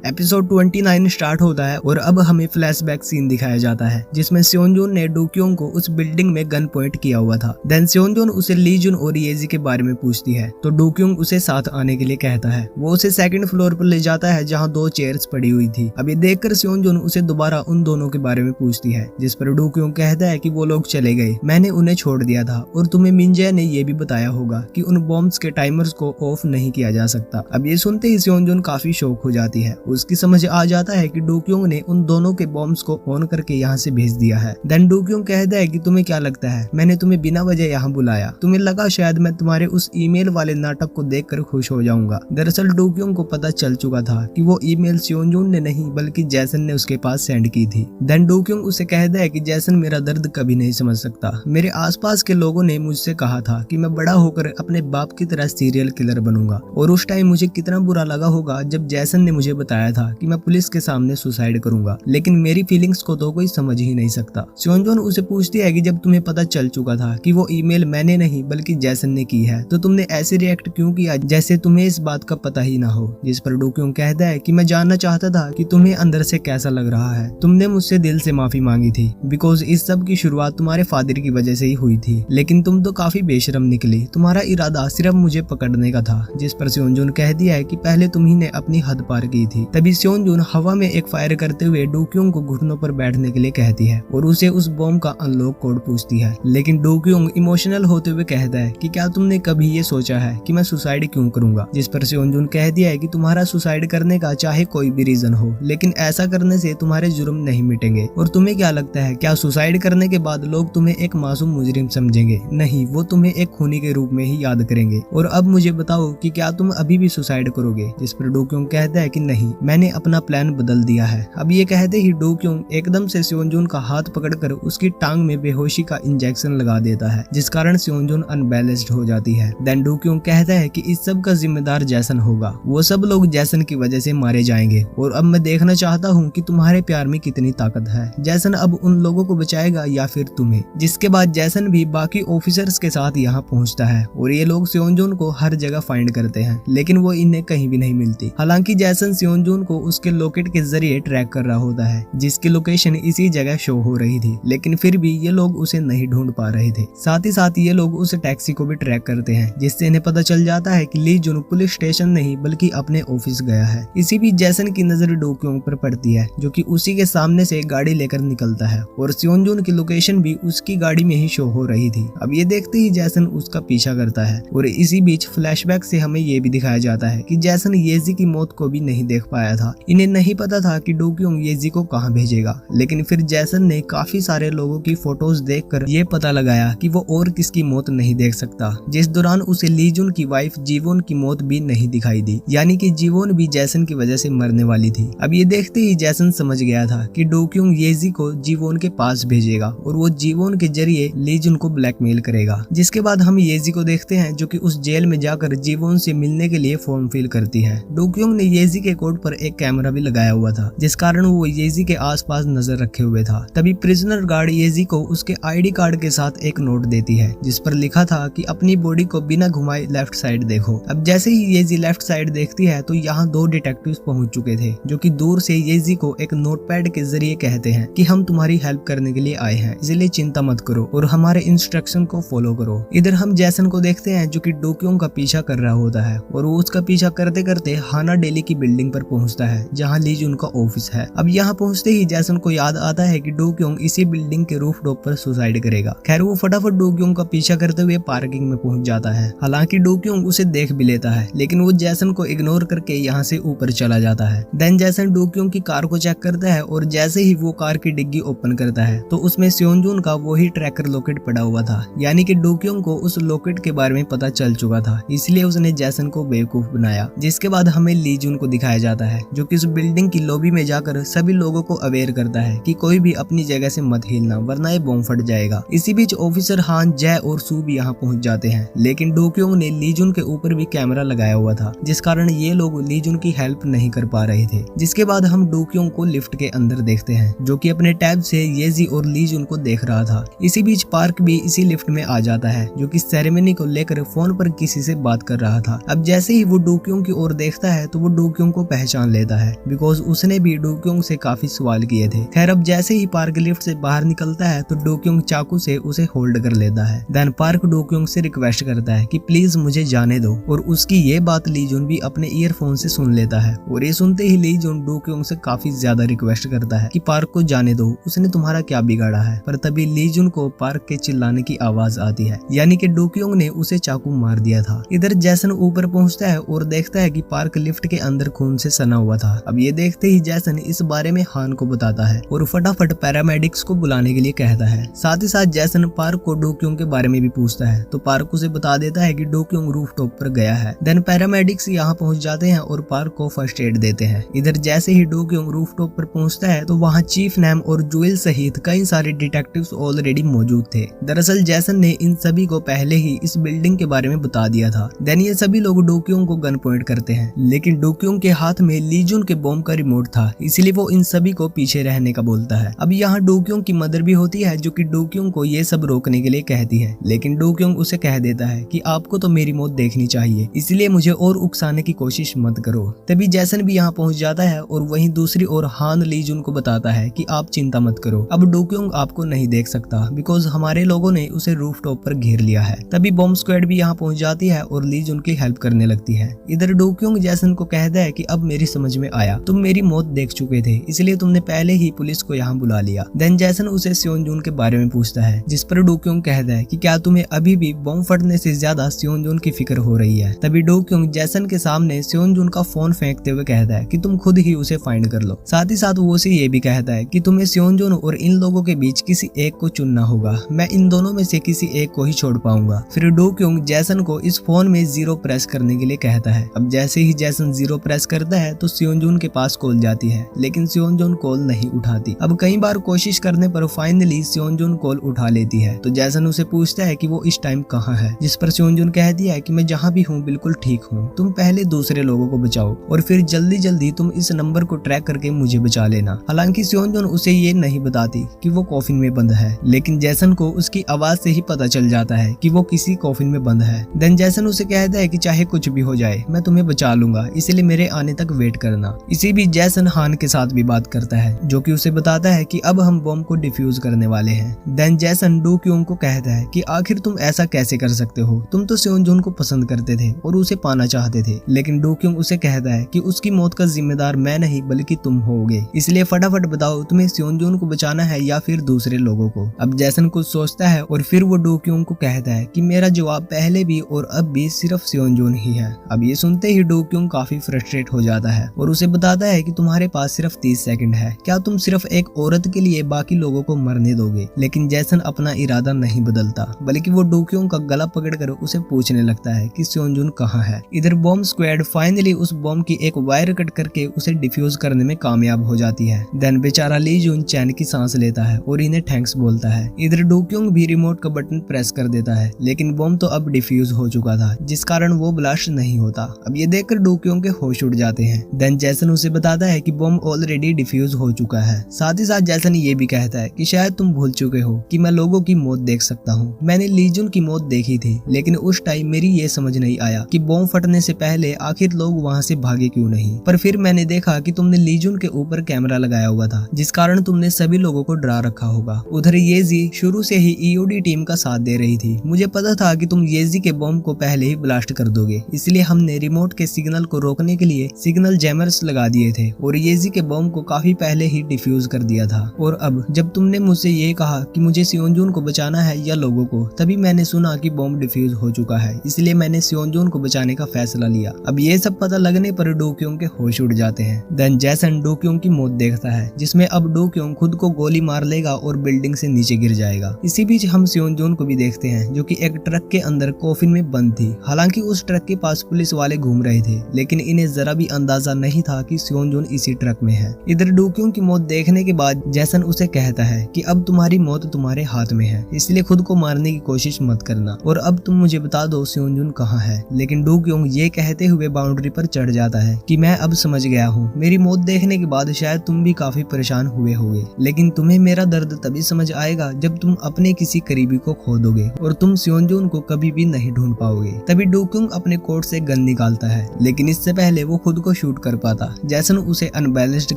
Episode 29 start होता है और अब हमें फ्लैशबैक सीन दिखाया जाता है जिसमें सेओनजून ने डोक्योंग को उस बिल्डिंग में गन पॉइंट किया हुआ था। देन सेओनजून उसे लीजुन और येजी के बारे में पूछती है तो डोक्योंग उसे साथ आने के लिए कहता है। वो उसे सेकंड फ्लोर पर ले जाता है जहाँ 2 चेयर्स पड़ी हुई थी। अब ये देखकर सेओनजून उसे दोबारा उन दोनों के बारे में पूछती है, जिस पर डोक्योंग कहता है कि वो लोग चले गए, मैंने उन्हें छोड़ दिया था और तुम्हें मिंजे ने ये भी बताया होगा कि उन बॉम्ब्स के टाइमर्स को ऑफ नहीं किया जा सकता। अब ये सुनते ही सेओनजून काफी शॉक हो जाती है। उसकी समझ आ जाता है कि डोक्योंग ने उन दोनों के बॉम्ब्स को ऑन करके यहाँ से भेज दिया है। देन डोक्योंग कहता है कि तुम्हें क्या लगता है मैंने तुम्हें बिना वजह यहाँ बुलाया, तुम्हें लगा शायद मैं तुम्हारे उस ईमेल वाले नाटक को देखकर खुश हो जाऊंगा। दरअसल डोक्योंग को पता चल चुका था कि वो ईमेल सेओनजून ने नहीं बल्कि जैसन ने उसके पास सेंड की थी। देन डोक्योंग उसे कहता है कि जैसन मेरा दर्द कभी नहीं समझ सकता। मेरे आसपास के लोगों ने मुझसे कहा था कि मैं बड़ा होकर अपने बाप की तरह सीरियल किलर बनूंगा और उस टाइम मुझे कितना बुरा लगा होगा जब जैसन ने मुझे बताया था कि मैं पुलिस के सामने सुसाइड करूंगा, लेकिन मेरी फीलिंग्स को तो कोई समझ ही नहीं सकता। सेओनजून उसे पूछती है कि जब तुम्हें पता चल चुका था कि वो ईमेल मैंने नहीं बल्कि जैसन ने की है तो तुमने ऐसे रिएक्ट क्यों किया जैसे तुम्हें इस बात का पता ही ना हो। जिस पर डोक्योंग कहता है कि मैं जानना चाहता था कि तुम्हें अंदर से कैसा लग रहा है। तुमने मुझसे दिल से माफी मांगी थी बिकॉज इस सब की शुरुआत तुम्हारे फादर की वजह से ही हुई थी, लेकिन तुम तो काफी बेशरम निकली, तुम्हारा इरादा सिर्फ मुझे पकड़ने का था। जिस पर सेओनजून कहती है कि पहले तुम ही ने अपनी हद पार की थी। तभी सेओनजून हवा में एक फायर करते हुए डोक्योंग को घुटनों पर बैठने के लिए कहती है और उसे उस बॉम्ब का अनलॉक कोड पूछती है, लेकिन डोक्योंग इमोशनल होते हुए कहता है कि क्या तुमने कभी ये सोचा है कि मैं सुसाइड क्यों करूंगा। जिस पर सेओनजून कहती है कि तुम्हारा सुसाइड करने का चाहे कोई भी रीजन हो, लेकिन ऐसा करने से तुम्हारे जुर्म नहीं मिटेंगे। और तुम्हें क्या लगता है क्या सुसाइड करने के बाद लोग तुम्हें एक मासूम मुजरिम समझेंगे? नहीं, वो तुम्हें एक खूनी के रूप में ही याद करेंगे। और अब मुझे बताओ कि क्या तुम अभी भी सुसाइड करोगे? जिस पर डोक्योंग कहता है कि नहीं, मैंने अपना प्लान बदल दिया है। अब ये कहते ही डोक्योंग एकदम से सेओनजून का हाथ पकड़कर उसकी टांग में बेहोशी का इंजेक्शन लगा देता है, जिस कारण सेओनजून अनबैलेंस्ड हो जाती है। देन डोक्योंग कहता है कि इस सब का जिम्मेदार जैसन होगा, वो सब लोग जैसन की वजह से मारे जाएंगे और अब मैं देखना चाहता हूँ कि तुम्हारे प्यार में कितनी ताकत है। जैसन अब उन लोगों को बचाएगा या फिर तुम्हें। जिसके बाद जैसन भी बाकी ऑफिसर्स के साथ यहाँ पहुँचता है और ये लोग सेओनजून को हर जगह फाइंड करते हैं, लेकिन वो इन्हें कहीं भी नहीं मिलती। हालांकि जैसन सेओनजून को उसके लॉकेट के जरिए ट्रैक कर रहा होता है जिसकी लोकेशन इसी जगह शो हो रही थी, लेकिन फिर भी ये लोग उसे नहीं ढूंढ पा रहे थे। साथ ही साथ ये लोग उस टैक्सी को भी ट्रैक करते हैं, जिससे इन्हें पता चल जाता है कि लीजुन पुलिस स्टेशन नहीं बल्कि अपने ऑफिस गया है। इसी बीच जैसन की नजर डोक्योंग पर पड़ती है जो कि उसी के सामने से गाड़ी लेकर निकलता है और सेओनजून की लोकेशन भी उसकी गाड़ी में ही शो हो रही थी। अब ये देखते ही जैसन उसका पीछा करता है और इसी बीच फ्लैशबैक से हमें ये भी दिखाया जाता है कि जैसन येजी की मौत को भी नहीं देख पाया था। इन्हें नहीं पता था कि डोक्योंग येजी को कहां भेजेगा, लेकिन फिर जैसन ने काफी सारे लोगों की फोटोज देखकर ये पता लगाया कि वो और किसकी मौत नहीं देख सकता, जिस दौरान उसे लीजुन की वाइफ जीवोन की मौत भी नहीं दिखाई दी, यानी कि जीवोन भी जैसन की वजह से मरने वाली थी। अब ये देखते ही जैसन समझ गया था कि डोक्योंग येजी को जीवोन के पास भेजेगा और वो जीवोन के जरिए लीजुन को ब्लैकमेल करेगा। जिसके बाद हम येजी को देखते हैं जो कि उस जेल में जाकर जीवोन से मिलने के लिए फॉर्म फिल करती है। डोक्योंग ने येजी के कोट पर एक कैमरा भी लगाया हुआ था, जिस कारण वो येजी के आसपास नजर रखे हुए था। तभी प्रिजनर गार्ड येजी को उसके आईडी कार्ड के साथ एक नोट देती है जिस पर लिखा था कि अपनी बॉडी को बिना घुमाए लेफ्ट साइड देखो। अब जैसे ही येजी लेफ्ट साइड देखती है तो यहाँ 2 डिटेक्टिव्स पहुंच चुके थे जो कि दूर से येजी को एक नोटपैड के जरिए कहते हैं कि हम तुम्हारी हेल्प करने के लिए आए हैं, इसलिए चिंता मत करो और हमारे इंस्ट्रक्शन को फॉलो करो। इधर हम जैसन को देखते हैं जो कि डोक्योंग का पीछा कर रहा होता है और वो उसका पीछा करते करते हाना डेली की बिल्डिंग पर पहुंचता है जहां लीजुन का ऑफिस है। अब यहाँ पहुंचते ही जैसन को याद आता है कि डोक्योंग इसी बिल्डिंग के रूफ टॉप पर सुसाइड करेगा। खैर वो फटाफट डोक्योंग का पीछा करते हुए पार्किंग में पहुंच जाता है। हालांकि डोक्योंग उसे देख भी लेता है, लेकिन वो जैसन को इग्नोर करके यहाँ से ऊपर चला जाता है। देन जैसन डोक्योंग की कार को चेक करता है और जैसे ही वो कार की डिग्गी ओपन करता है तो उसमें सेओनजून का वही ट्रैकर लॉकेट पड़ा हुआ था, यानी कि डोक्योंग को उस लॉकेट के बारे में पता चल चुका था, इसलिए उसने जैसन को बेवकूफ बनाया। जिसके बाद हमें लीजुन को दिखाया जाता है जो कि उस बिल्डिंग की लॉबी में जाकर सभी लोगों को अवेयर करता है कि कोई भी अपनी जगह से मत हिलना वरना ये बॉम्ब फट जाएगा। इसी बीच ऑफिसर हान, जय और सू भी यहाँ पहुंच जाते हैं, लेकिन डोक्योंग ने लीजुन के ऊपर भी कैमरा लगाया हुआ था जिस कारण ये लोग लीजुन की हेल्प नहीं कर पा रहे थे। जिसके बाद हम डोक्योंग को लिफ्ट के अंदर देखते हैं जो कि अपने टैब से येजी और लीजुन को देख रहा था। इसी बीच पार्क भी इसी लिफ्ट में आ जाता है जो कि सेरेमनी को लेकर फोन पर किसी से बात कर रहा था। अब जैसे ही वो डोक्योंग की ओर देखता है तो वो डोक्योंग को पहचान पहचान लेता है बिकॉज उसने भी डोक्योंग से काफी सवाल किए थे। खैर अब जैसे ही पार्क लिफ्ट से बाहर निकलता है तो डोक्योंग चाकू से उसे होल्ड कर लेता है। देन पार्क डोक्योंग से रिक्वेस्ट करता है कि प्लीज मुझे जाने दो और उसकी ये बात ली जुन भी अपने ईयरफोन से सुन लेता है और ये सुनते ही ली जुन डोक्योंग से काफी ज्यादा रिक्वेस्ट करता है कि पार्क को जाने दो, उसने तुम्हारा क्या बिगाड़ा है। पर तभी ली जुन को पार्क के चिल्लाने की आवाज आती है, यानी कि डोक्योंग ने उसे चाकू मार दिया था। इधर जैसन ऊपर पहुंचता है और देखता है कि पार्क लिफ्ट के अंदर खून से सना हुआ था। अब ये देखते ही जैसन इस बारे में हान को बताता है और फटाफट पैरामेडिक्स को बुलाने के लिए कहता है। साथ ही साथ जैसन पार्क को डोक्योंग के बारे में भी पूछता है तो पार्क उसे बता देता है कि डोक्योंग रूफटॉप पर गया है। देन पैरामेडिक्स यहाँ पहुंच जाते हैं और पार्क को फर्स्ट एड देते हैं। इधर जैसे ही डोक्योंग रूफटॉप पर पहुंचता है तो वहाँ चीफ नैम और जोएल सहित कई सारे डिटेक्टिव्स ऑलरेडी मौजूद थे। दरअसल जैसन ने इन सभी को पहले ही इस बिल्डिंग के बारे में बता दिया था। देन ये सभी लोग डोक्योंग को गन पॉइंट करते हैं, लेकिन डोक्योंग के हाथ में ली जुन के बॉम्ब का रिमोट था, इसलिए वो इन सभी को पीछे रहने का बोलता है। अब यहाँ डोक्योंग की मदर भी होती है जो कि डोक्योंग को ये सब रोकने के लिए कहती है, लेकिन डोक्योंग उसे कह देता है कि आपको तो मेरी मौत देखनी चाहिए, इसलिए मुझे और उकसाने की कोशिश मत करो। तभी जैसन भी यहाँ पहुंच जाता है और वहीं दूसरी ओर हान ली जुन को बताता है कि आप चिंता मत करो, अब डोक्योंग आपको नहीं देख सकता बिकॉज हमारे लोगों ने उसे रूफटॉप पर घेर लिया है। तभी बॉम्ब स्क्वाड भी यहाँ पहुंच जाती है और ली जुन की हेल्प करने लगती है। इधर डोक्योंग जैसन को कहता है कि अब मेरी समझ में आया, तुम मेरी मौत देख चुके थे, इसलिए तुमने पहले ही पुलिस को यहाँ बुला लिया। देन जैसन उसे सियोनजून के बारे में पूछता है, जिस पर डोक्योंग कहता है कि क्या तुम्हें अभी भी बॉम्ब फटने से ज्यादा सियोनजून की फिक्र हो रही है। तभी डोक्योंग जैसन के सामने सियोनजून का फोन फेंकते हुए कहता है कि तुम खुद ही उसे फाइंड कर लो। साथ ही साथ वो उसे ये भी कहता है कि तुम्हें सियोनजून और इन लोगों के बीच किसी एक को चुनना होगा, मैं इन दोनों में से किसी एक को ही छोड़ पाऊंगा। फिर डोक्योंग जैसन को इस फोन में 0 प्रेस करने के लिए कहता है। अब जैसे ही जैसन 0 प्रेस करता है तो सियोनजून के पास कॉल जाती है, लेकिन सियोनजून कॉल नहीं उठाती। अब कई बार कोशिश करने पर फाइनली सियोनजून कॉल उठा लेती है। तो जैसन उसे पूछता है कि वो इस टाइम कहाँ है, जिस पर सियोनजून कहती है कि मैं जहाँ भी हूँ बिल्कुल ठीक हूँ, तुम पहले दूसरे लोगों को बचाओ और फिर जल्दी जल्दी तुम इस नंबर को ट्रैक करके मुझे बचा लेना। हालांकि सियोनजून उसे ये नहीं बताती कि वो कॉफिन में बंद है, लेकिन जैसन को उसकी आवाज से ही पता चल जाता है कि वो किसी कॉफिन में बंद है। देन जैसन उसे कहता है कि चाहे कुछ भी हो जाए मैं तुम्हें बचा लूंगा, इसलिए मेरे आने तक वेट करना। इसी बीच जैसन हान के साथ भी बात करता है, जो कि उसे बताता है कि अब हम बॉम्ब को डिफ्यूज करने वाले हैं। देन जैसन डोक्योंग को कहता है कि आखिर तुम ऐसा कैसे कर सकते हो, तुम तो सियोनजून को पसंद करते थे और उसे पाना चाहते थे। लेकिन डोक्योंग उसे कहता है कि उसकी मौत का जिम्मेदार मैं नहीं बल्कि तुम होगे, इसलिए फटाफट बताओ तुम्हें सियोनजून को बचाना है या फिर दूसरे लोगों को। अब जैसन कुछ सोचता है और फिर वो डोक्योंग को कहता है कि मेरा जवाब पहले भी और अब भी सिर्फ सियोनजून ही है। अब ये सुनते ही डोक्योंग काफी फ्रस्ट्रेट हो जाता है और उसे बताता है कि तुम्हारे पास सिर्फ 30 सेकंड है, क्या तुम सिर्फ एक औरत के लिए बाकी लोगों को मरने दोगे। लेकिन जैसन अपना इरादा नहीं बदलता, बल्कि वो डोक्योंग का गला पकड़कर उसे पूछने लगता है कि सियोनजून कहाँ है। इधर बॉम्ब स्क्वाड फाइनली उस बॉम्ब की एक वायर कट करके उसे डिफ्यूज करने में कामयाब हो जाती है। देन बेचारा ली जून चैन की सांस लेता है और इन्हें थैंक्स बोलता है। इधर डोक्योंग भी रिमोट का बटन प्रेस कर देता है, लेकिन बॉम्ब तो अब डिफ्यूज हो चुका था, जिस कारण वो ब्लास्ट नहीं होता। अब ये देखकर डोक्योंग के होश उड़ जाते हैं। देन जैसन उसे बताता है कि बॉम्ब ऑलरेडी डिफ्यूज हो चुका है। साथ ही साथ जैसन ये भी कहता है कि शायद तुम भूल चुके हो कि मैं लोगों की मौत देख सकता हूँ। मैंने लीजुन की मौत देखी थी, लेकिन उस टाइम मेरी ये समझ नहीं आया कि बॉम्ब फटने से पहले आखिर लोग वहाँ से भागे क्यों नहीं। पर फिर मैंने देखा कि तुमने लीजुन के ऊपर कैमरा लगाया हुआ था, जिस कारण तुमने सभी लोगों को डरा रखा होगा। उधर येजी शुरू से ही ईओडी टीम का साथ दे रही थी। मुझे पता था कि तुम येजी के बॉम्ब को पहले ही ब्लास्ट कर दोगे, इसलिए हमने रिमोट के सिग्नल को रोकने के लिए सिग्नल जैमर्स लगा दिए थे और येजी के बॉम्ब को काफी पहले ही डिफ्यूज कर दिया था। और अब जब तुमने मुझसे ये कहा कि मुझे सियोनजून को बचाना है या लोगों को, तभी मैंने सुना कि बॉम्ब डिफ्यूज हो चुका है, इसलिए मैंने सियोनजून को बचाने का फैसला लिया। अब ये सब पता लगने पर डोक्योंग के होश उड़ जाते हैं। देन जैसन डोक्योंग की मौत देखता है, जिसमें अब डोक्योंग खुद को गोली मार लेगा और बिल्डिंग से नीचे गिर जाएगा। इसी बीच हम सियोनजून को भी देखते हैं, जो कि एक ट्रक के अंदर कॉफिन में बंद थी। हालांकि उस ट्रक के पास पुलिस वाले घूम रहे थे, लेकिन इन्हें जरा भी अंदाजा नहीं था कि सियोनजून इसी ट्रक में है। इधर डोक्योंग की मौत देखने के बाद जैसन उसे कहता है कि अब तुम्हारी मौत तुम्हारे हाथ में है, इसलिए खुद को मारने की कोशिश मत करना और अब तुम मुझे बता दो सियोनजून कहाँ है। लेकिन डोक्योंग ये कहते हुए बाउंड्री पर चढ़ जाता है कि मैं अब समझ गया हूँ, मेरी मौत देखने के बाद शायद तुम भी काफी परेशान हुए होगे, लेकिन तुम्हें मेरा दर्द तभी समझ आएगा जब तुम अपने किसी करीबी को खो दोगे और तुम सियोनजून को कभी भी नहीं ढूंढ पाओगे। तभी डोक्योंग अपने कोट से गन निकालता है, लेकिन इससे पहले वो खुद को शूट कर पाता। जैसन उसे अनबैलेंस्ड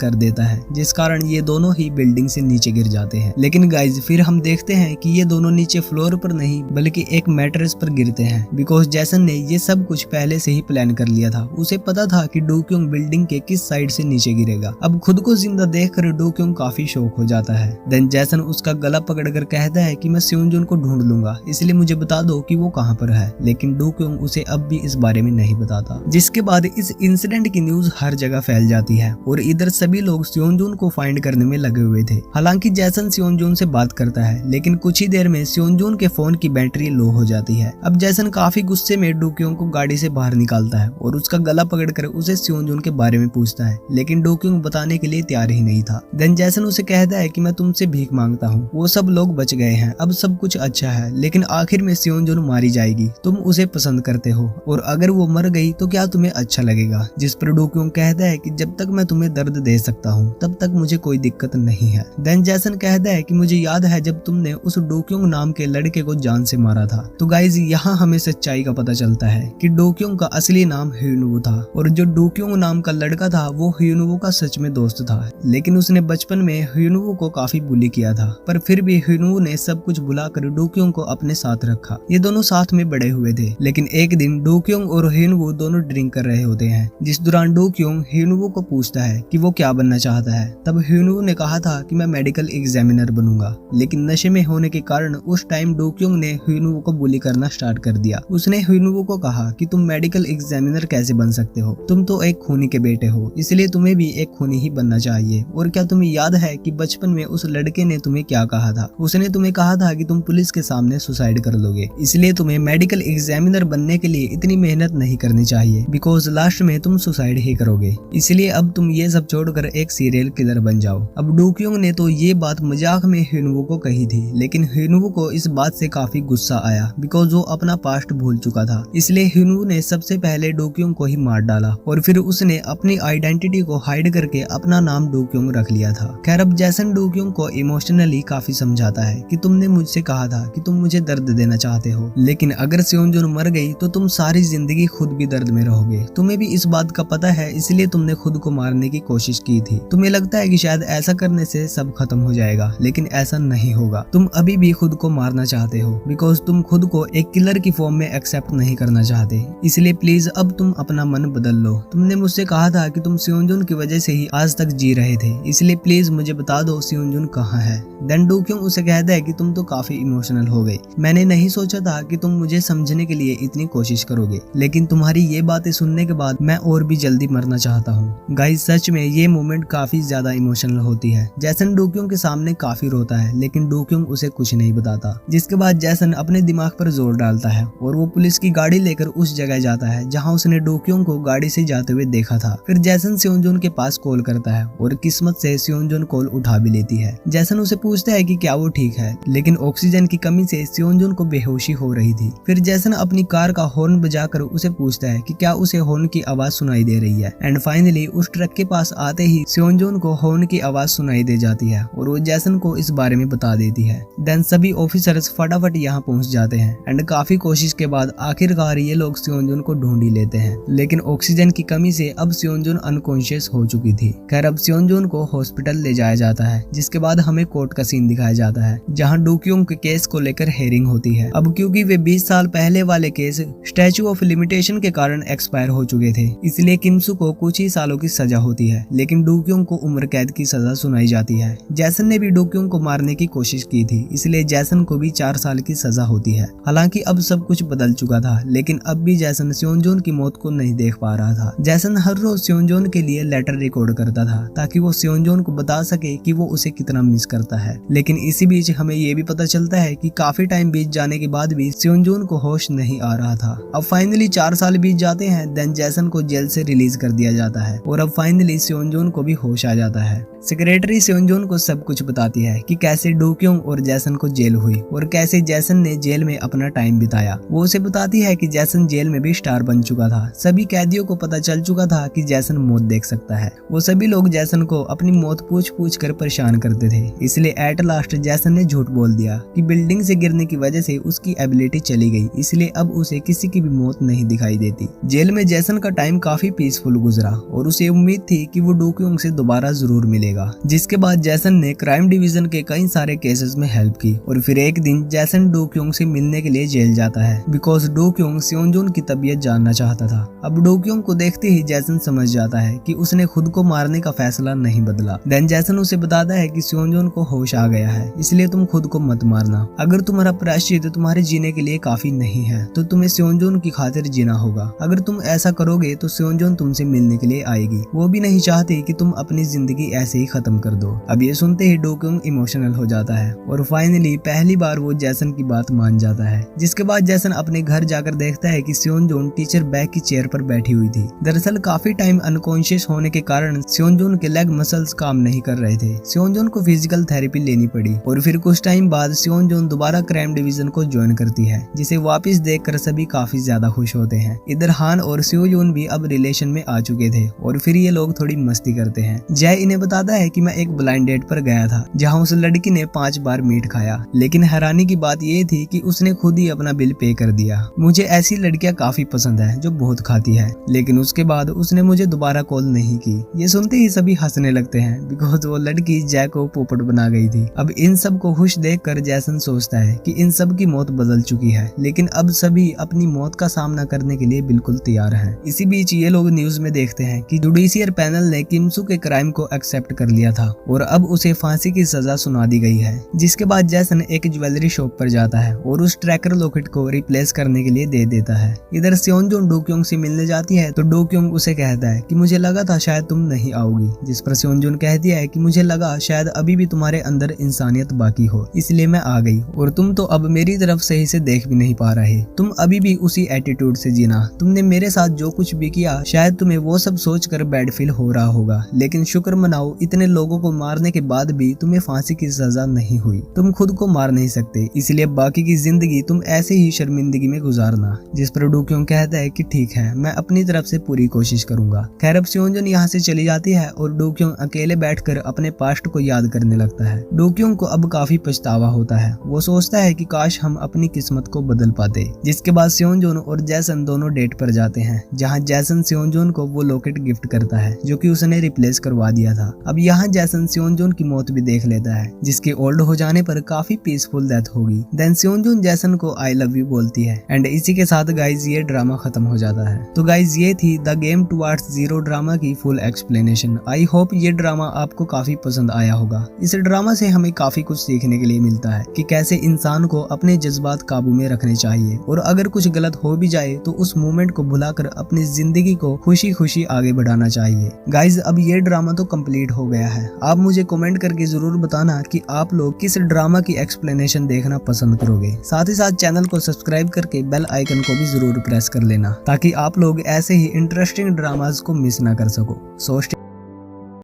कर देता है, जिस कारण ये दोनों ही बिल्डिंग से नीचे गिर जाते हैं। लेकिन गाइज फिर हम देखते हैं कि ये दोनों नीचे फ्लोर पर नहीं बल्कि एक मैट्रेस पर गिरते हैं, बिकॉज जैसन ने ये सब कुछ पहले से ही प्लान कर लिया था। उसे पता था कि डू क्योंग बिल्डिंग के किस साइड से नीचे गिरेगा। अब खुद को जिंदा देखकर डू क्योंग काफी शौक हो जाता है। देन जैसन उसका गला पकड़कर कहता है कि मैं सेओनजून को ढूंढ लूंगा, इसलिए मुझे बता दो कि वो कहाँ पर है। लेकिन डू क्योंग उसे अब भी इस बारे में नहीं बताता, जिसके बाद इस इंसिडेंट की न्यूज हर जगह फैल जाती है और इधर सभी लोग सेओनजून को फाइंड करने में लगे हुए थे। हालांकि जैसन सेओनजून से बात करता है, लेकिन कुछ ही देर में सेओनजून के फोन की बैटरी लो हो जाती है। अब जैसन काफी गुस्से में डू क्योंग को गाड़ी से बाहर निकालता है और उसका गला पकड़कर उसे सेओनजून के बारे में पूछता है, लेकिन डू क्योंग बताने के लिए तैयार ही नहीं था। देन जैसन उसे कहता है कि मैं तुमसे भीख मांगता हूँ, वो सब लोग बच गए हैं, अब सब कुछ अच्छा है, लेकिन आखिर में सेओनजून मारी जाएगी। तुम उसे पसंद करते हो और अगर वो मर गई तो क्या तुम्हें अच्छा लगेगा? जिस पर डू क्योंग कहता है कि जब तक मैं तुम्हें दर्द दे सकता हूँ तब तक मुझे कोई दिक्कत नहीं है। देन जैसन कहता है कि मुझे याद है जब तुमने उस डू क्योंग नाम के लड़के को जान से मारा था। तो गाइज यहाँ हमें सच्चाई का पता चलता है कि डू क्योंग का असली नाम ह्यूनुवो था और जो डू क्योंग नाम का लड़का था वो ह्यूनुवो का सच में दोस्त था। लेकिन उसने बचपन में ह्यूनुवो को काफी बुली किया था, पर फिर भी ह्यूनुवो ने सब कुछ भुलाकर डू क्योंग को अपने साथ रखा। ये दोनों साथ में बड़े हुए थे। लेकिन एक दिन डू क्योंग और ह्यूनुवो दोनों ड्रिंक कर रहे होते हैं, जिस दौरान डू क्योंग ह्यूनुवो को पूछता है कि वो क्या बनना चाहता है। तब ह्यूनुवो ने कहा था कि मैं मेडिकल एग्जामिनर बनूंगा, लेकिन नशे में होने के कारण उस टाइम डू क्योंग ने ह्यूनुवो को बुली करना स्टार्ट कर दिया। उसने ह्यूनुवो को कहा कि तुम मेडिकल एग्जामिनर कैसे बन सकते हो, तुम तो एक खूनी के बेटे हो, इसलिए तुम्हें भी एक खूनी ही बनना चाहिए। और क्या तुम्हें याद है कि बचपन में उस लड़के ने तुम्हें क्या कहा था? उसने तुम्हें कहा था कि तुम पुलिस के सामने सुसाइड कर लोगे, इसलिए तुम्हें मेडिकल एग्जामिनर बनने के लिए इतनी मेहनत नहीं करनी चाहिए, बिकॉज लास्ट में तुम सुसाइड ही करोगे। इसलिए अब तुम ये सब छोड़कर एक सीरियल किलर बन जाओ। अब डू क्योंग ने तो ये बात मजाक में ह्यूनुवो को कही थी, लेकिन ह्यूनुवो को इस बात से काफी गुस्सा आया, बिकॉज वो अपना पास्ट भूल चुका था। इसलिए ह्यूनुवो ने सबसे पहले डू क्योंग को ही मार डाला और फिर उसने अपनी आइडेंटिटी को हाइड करके अपना नाम डू क्योंग रख लिया था। खैर अब जैसन डू क्योंग को इमोशनली काफी समझाता है कि तुमने मुझसे कहा था कि तुम मुझे दर्द देना चाहते हो, लेकिन अगर सेओनजून मर गई तो तुम सारी जिंदगी खुद भी दर्द में रहोगे। तुम्हें भी इस बात का पता है, इसलिए तुमने खुद को मारने की कोशिश की थी। तुम्हें लगता है कि शायद ऐसा करने से सब खत्म हो जाएगा, लेकिन ऐसा नहीं होगा। तुम अभी भी खुद को मारना चाहते हो, बिकॉज तुम खुद को एक किलर की फॉर्म में एक्सेप्ट नहीं करना चाहते। इसलिए प्लीज अब तुम अपना मन बदल लो। तुमने मुझसे कहा था कि तुम सेओनजून की वजह से ही आज तक जी रहे थे, इसलिए प्लीज मुझे बता दो सेओनजून कहाँ है। देन डू क्योंग उसे कहता है कि तुम तो काफी इमोशनल हो गए। मैंने नहीं सोचा था कि तुम मुझे समझने के लिए इतनी कोशिश करोगे, लेकिन तुम्हारी ये बातें सुनने के बाद मैं और भी जल्दी मरना चाहता हूँ। गाइस सच में ये मोमेंट काफी ज्यादा इमोशनल होती है। जैसन डू क्योंग के सामने काफी रोता है, लेकिन डू क्योंग उसे कुछ नहीं बताता। जिसके बाद जैसन अपने दिमाग पर जोर डालता है और वो पुलिस की गाड़ी लेकर उस जगह जाता है जहाँ उसने डू क्योंग को गाड़ी से जाते हुए देखा था। फिर जैसन सेओनजून के पास कॉल करता है और किस्मत से सेओनजून कॉल उठा भी लेती है। जैसन उसे पूछता है कि क्या वो ठीक है, लेकिन ऑक्सीजन की कमी से सेओनजून को बेहोशी हो रही थी। फिर जैसन अपनी कार का हॉर्न बजाकर उसे पूछता है कि क्या उसे हॉर्न की आवाज सुनाई दे रही है। एंड फाइनली उस ट्रक के पास आते ही सेओनजून को हॉर्न की आवाज सुनाई दे जाती है और वो जैसन को इस बारे में बता देती है। देन सभी ऑफिसर्स फटाफट यहाँ पहुँच जाते हैं एंड काफी कोशिश के बाद आखिरकार ये लोग सेओनजून को ढूंढ ही लेते हैं, लेकिन ऑक्सीजन की कमी से अब सेओनजून अनकॉन्शियस हो चुकी थी। खैर अब सेओनजून को हॉस्पिटल ले जाया जाता है, जिसके बाद हमें कोर्ट का सीन दिखाया जाता है जहाँ डू क्योंग के केस को लेकर हेयरिंग होती है। अब क्योंकि वे 20 साल पहले वाले केस स्टैच्यू ऑफ लिमिटेशन के कारण एक्सपायर हो चुके थे, इसलिए किम्सू को कुछ ही सालों की सजा होती है, लेकिन डू क्योंग को उम्र कैद की सजा सुनाई जाती है। जैसन ने भी डू क्योंग को मारने की कोशिश की थी, इसलिए जैसन को भी 4 साल की सजा होती है। हालांकि अब सब कुछ बदल चुका था, लेकिन अब भी जैसन सेओनजून की मौत को नहीं देख पा रहा था। जैसन हर रोज सेओनजून के लिए लेटर रिकॉर्ड करता था ताकि वो सेओनजून को बता सके कि वो उसे कितना मिस करता है। लेकिन इसी बीच हमें ये भी पता चलता है कि काफी टाइम बीत जाने के बाद भी सेओनजून को होश नहीं आ रहा था। अब फाइनली 4 साल बीत जाते हैं। देन जैसन को जेल से रिलीज कर दिया जाता है और अब फाइनली सेओनजून को भी होश आ जाता है। सेक्रेटरी सेओनजून को सब कुछ बताती है कि कैसे डू क्योंग और जैसन को जेल हुई और कैसे जैसन ने जेल में अपना टाइम बिताया। वो उसे बताती है कि जैसन जेल में भी स्टार बन चुका था। सभी कैदियों को पता चल चुका था कि जैसन मौत देख सकता है। वो सभी लोग जैसन को अपनी मौत पूछ कर परेशान करते थे, इसलिए एट लास्ट जैसन ने झूठ बोल दिया कि बिल्डिंग से गिरने की वजह से उसकी एबिलिटी चली गई, इसलिए अब उसे किसी की भी मौत नहीं दिखाई देती। जेल में जैसन का टाइम काफी पीसफुल गुजरा और उसे उम्मीद थी कि वो डू क्योंग से दोबारा जरूर मिलेगा। जिसके बाद जैसन ने क्राइम डिवीजन के कई सारे केसेस में हेल्प की और फिर एक दिन जैसन डू क्योंग से मिलने के लिए जेल जाता है बिकॉज डू क्योंग सेओनजून की तबीयत जानना चाहता था। अब डू क्योंग को देखते ही जैसन समझ जाता है कि उसने खुद को मारने का फैसला नहीं बदला। देन जैसन उसे बताता है कि सेओनजून को होश आ गया है, इसलिए तुम खुद को मत मारना। अगर तुम्हारा प्रायश्चित तुम्हारे जीने के लिए काफी नहीं है तो तुम्हें सेओनजून की खातिर जीना होगा। अगर तुम ऐसा करोगे तो सेओनजून तुमसे मिलने के लिए आएगी। वो भी नहीं चाहती कि तुम अपनी जिंदगी ऐसे ही खत्म कर दो। अब ये सुनते ही डू क्योंग इमोशनल हो जाता है और फाइनली पहली बार वो जैसन की बात मान जाता है। जिसके बाद जैसन अपने घर जाकर देखता है कि सेओनजून टीचर बैग की चेयर पर बैठी हुई थी। दरअसल काफी टाइम अनकॉन्शियस होने के कारण सेओनजून के लेग मसल्स काम नहीं कर रहे थे। सेओनजून को फिजिकल थेरेपी लेनी पड़ी और फिर कुछ टाइम बाद सेओनजून दोबारा क्राइम डिवीजन को ज्वाइन करती है, जिसे वापस देखकर सभी काफी ज्यादा खुश होते हैं। इधर हान और सेओयून भी अब रिलेशन में आ चुके थे और फिर ये लोग थोड़ी मस्ती करते हैं। जय इन्हें बताता है कि मैं एक ब्लाइंड डेट पर गया था जहाँ उस लड़की ने 5 बार मीट खाया, लेकिन हैरानी की बात ये थी कि उसने खुद ही अपना बिल पे कर दिया। मुझे ऐसी लड़कियां काफी पसंद है जो बहुत खाती है, लेकिन उसके बाद उसने मुझे दोबारा कॉल नहीं की। ये सुनते ही सभी हंसने लगते हैं बिकॉज वो लड़की जय को पोपट बना गई थी। अब इन सब को खुश देखकर जैसन सोचता है कि इन सब की मौत बदल चुकी है, लेकिन अब सभी अपनी मौत का सामना करने के लिए बिल्कुल तैयार हैं। इसी बीच ये लोग न्यूज में देखते हैं कि जुडिशियल पैनल ने किमसू के क्राइम को एक्सेप्ट कर लिया था और अब उसे फांसी की सजा सुना दी गई है। जिसके बाद जैसन एक ज्वेलरी शॉप पर जाता है और उस ट्रैकर लॉकेट को रिप्लेस करने के लिए दे देता है। इधर सेओनजून डू क्योंग से मिलने जाती है तो डू क्योंग उसे कहता है कि मुझे लगा था शायद तुम नहीं आओगी, जिस पर सेओनजून कहती है कि मुझे लगा शायद अभी भी तुम्हारे अंदर इंसानियत बाकी हो, इसलिए मैं आ गई और तुम तो अब मेरी तरफ सही से देख भी नहीं पा रहे। तुम अभी भी उसी एटीट्यूड से जीना। तुमने मेरे साथ जो कुछ भी किया शायद तुम्हें वो सब सोचकर बैड फील हो रहा होगा, लेकिन शुक्र मनाओ इतने लोगों को मारने के बाद भी तुम्हें फांसी की सजा नहीं हुई। तुम खुद को मार नहीं सकते, इसलिए बाकी की जिंदगी तुम ऐसे ही शर्मिंदगी में गुजारना। जिस पर डू क्योंग कहता है कि ठीक है, मैं अपनी तरफ से पूरी कोशिश करूंगा। खैर अब सेओनजून यहाँ से चली जाती है और डू क्योंग अकेले बैठकर अपने पास्ट को याद करने लगता है। डू क्योंग को अब काफी पछतावा होता है। वो सोचता है कि काश हम अपनी किस्मत को बदल पाते। जिसके बाद सेओनजून और जैसन दोनों डेट पर जाते हैं, जहाँ जैसन सेओनजून को वो लॉकेट गिफ्ट करता है जो कि उसने रिप्लेस करवा दिया था। अब यहाँ जैसन सेओनजून की मौत भी देख लेता है, जिसके ओल्ड हो जाने पर काफी पीसफुल डेथ होगी। देन सेओनजून जैसन को आई लव यू बोलती है एंड इसी के साथ गाइज ये ड्रामा खत्म हो जाता है। तो गाइज ये थी the game towards zero drama की फुल एक्सप्लेनेशन। आई होप ये ड्रामा आपको काफी पसंद आया होगा। इस ड्रामा से हमें काफी कुछ सीखने के लिए मिलता है कि कैसे इंसान को अपने जज्बात काबू में रखने चाहिए और अगर कुछ गलत हो भी जाए तो उस मोमेंट को भुलाकर अपनी जिंदगी को खुशी खुशी आगे बढ़ाना चाहिए। गाइज अब ये ड्रामा तो कंप्लीट हो गया है। आप मुझे कमेंट करके जरूर बताना कि आप लोग किस ड्रामा की एक्सप्लेनेशन देखना पसंद करोगे। साथ ही साथ चैनल को सब्सक्राइब करके बेल आइकन को भी जरूर प्रेस कर लेना ताकि आप लोग ऐसे ही इंटरेस्टिंग ड्रामास को मिस ना कर सको।